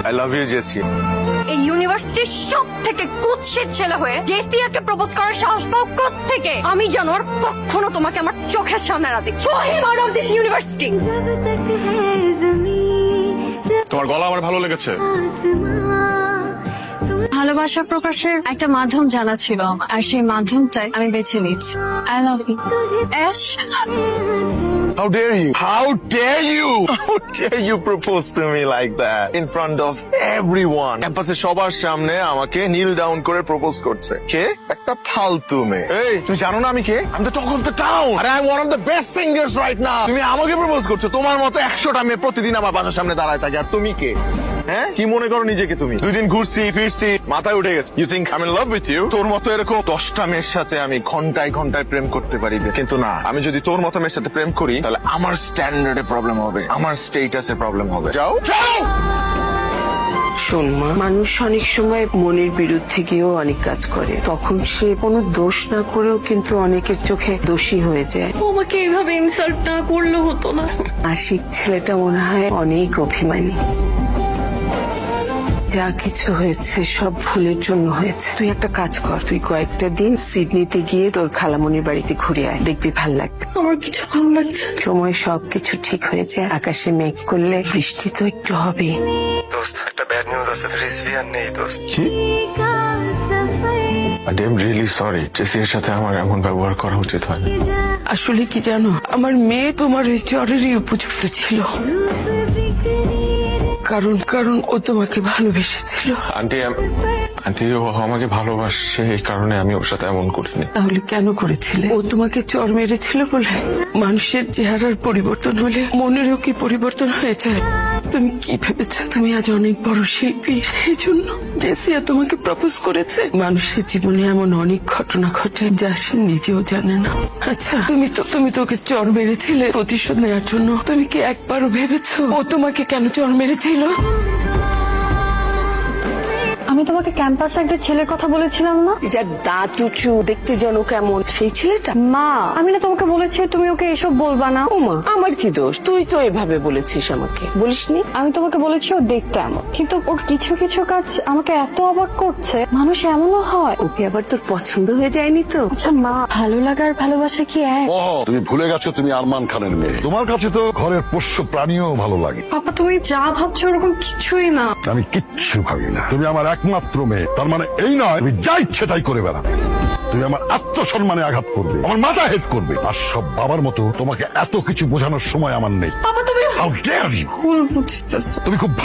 I love you JC. এই ইউনিভার্সিটির সব থেকে কুৎসিত ছেলে হয়ে জেসিয়াকে প্রপোজ করার সাহস পাও কোত্থেকে? আমি জানো আর কখনো তোমাকে আমার চোখের সামনে না দেখি। Out of this university. তোমার গলা আমার ভালো লেগেছে। ভালোবাসা প্রকাশের একটা মাধ্যম জানা ছিল আর সেই মাধ্যমটাই আমি বেছে নিচ্ছি। I love you Ash. How dare you? How dare you? How dare you propose to me like that in front of everyone? ক্যাম্পাসে সবার সামনে আমাকে নীল ডাউন করে প্রপোজ করছে। কে? একটা ফালতু মেয়ে। এই তুমি জানো না আমি কে? I'm the talk of the town. R I'm one of the best singers right now. তুমি আমাকে প্রপোজ করছো? তোমার মতো 100টা মেয়ে প্রতিদিন আমার বাসার সামনে দাঁড়ায় থাকে। আর তুমি কে? হ্যাঁ, কি মনে করো নিজেকে তুমি? 2 দিন ঘুরছি ফিরছি, মাথায় উঠে গেছে। You think I'm in love with you? তোর মতো এরকম 10টা মেয়ের সাথে আমি ঘন্টায় ঘন্টায় প্রেম করতে পারি, কিন্তু না, আমি যদি তোর মতো মেয়ের সাথে প্রেম করি তাহলে আমার স্ট্যান্ডার্ডে প্রবলেম হবে, আমার স্টেটাসে প্রবলেম হবে। যাও যাও। শোন মা, মানুষ অনেক সময় মনের বিরুদ্ধে গিয়েও অনেক কাজ করে, তখন সে কোনো দোষ না করেও কিন্তু অনেকের চোখে দোষী হয়ে যায়। আমাকে এইভাবে ইনসাল্ট না করলে হতো না। আশিক ছেলেটা মনে হয় অনেক অভিমানী। যা কিছু হয়েছে সব ভুলের জন্য হয়েছে। তুই একটা কাজ কর, তুই কয়েকটা দিন সিডনিতে গিয়ে তোর খালামণির বাড়িতে ঘুরে আয়, দেখবি ভাল লাগবে। আমার কিছু ভালো লাগছে। সময় সবকিছু ঠিক হয়ে যায়। আকাশে মেঘ করলে বৃষ্টি তো একটু হবে। দোস্ত, একটা ব্যাড নিউজ আছে, রিজভিয়ান নেই দোস্ত। কি? I am really sorry. জেসির সাথে আমার এমন ব্যবহার করা উচিত হয়নি। আসলে কি জানো, আমার মেয়ে তোমার এই জ্বরেরই উপযুক্ত ছিল, কারণ ও তোমাকে ভালোবেসেছিল। আন্টি ও আমাকে ভালোবাসে, এই কারণে আমি ওর সাথে এমন করিনি। তাহলে কেন করেছিলে? ও তোমাকে চর মেরেছিল বলে? মানুষের চেহারার পরিবর্তন হলে মনেরও কি পরিবর্তন হয়ে যায়? তুমি কি ভেবেছ তুমি আজ অনেক বড় শিল্পী, সেই জন্য জেসিয়া তোমাকে প্রপোজ করেছে? মানুষের জীবনে এমন অনেক ঘটনা ঘটে যা সে নিজেও জানে না। আচ্ছা, তুমি তো ওকে চর মেরেছিলে প্রতিশোধ নেওয়ার জন্য। তুমি কি একবারও ভেবেছো ও তোমাকে কেন চর মেরেছিল? আমি তোমাকে ক্যাম্পাসে একটা ছেলের কথা বলেছিলাম না, যার দাঁত উঁচু, দেখতে যেন কেমন, সেই ছেলেটা? মা আমি না তোমাকে বলেছি তুমি ওকে এসব বলবা না। ওমা, আমার কি দোষ? তুই তো এভাবে বলেছিস আমাকে, বলিসনি? আমি তোমাকে বলেছি ও দেখতে এমন, কিন্তু ওর কিছু কিছু কাজ আমাকে এত অবাক করছে। মানুষ এমনও হয়। ওকে আবার তোর পছন্দ হয়ে যায়নি তো? আচ্ছা মা, ভালো লাগার ভালোবাসা কি এক? ও তুমি ভুলে গেছো তুমি আরমান খানের মেয়ে। তোমার কাছে তো ঘরের পোষ্য প্রাণীও ভালো লাগে। পাপা তুমি যা ভাবছো ওরকম কিছুই না। আমি কিচ্ছু ভাবি না। তুমি আমার একমাত্র মেয়ে, তার মানে এই নয় তুমি যা ইচ্ছে তাই করে বেড়াবে। তুমি আমার আত্মসম্মানে আঘাত করবে, আমার মাথা হেট করবে। আর সব বাবার মতো তোমাকে এত কিছু বোঝানোর সময় আমার নেই। পাপা তুমি How dare you? ভুল বুঝতেছো। তুমি খুব ভালো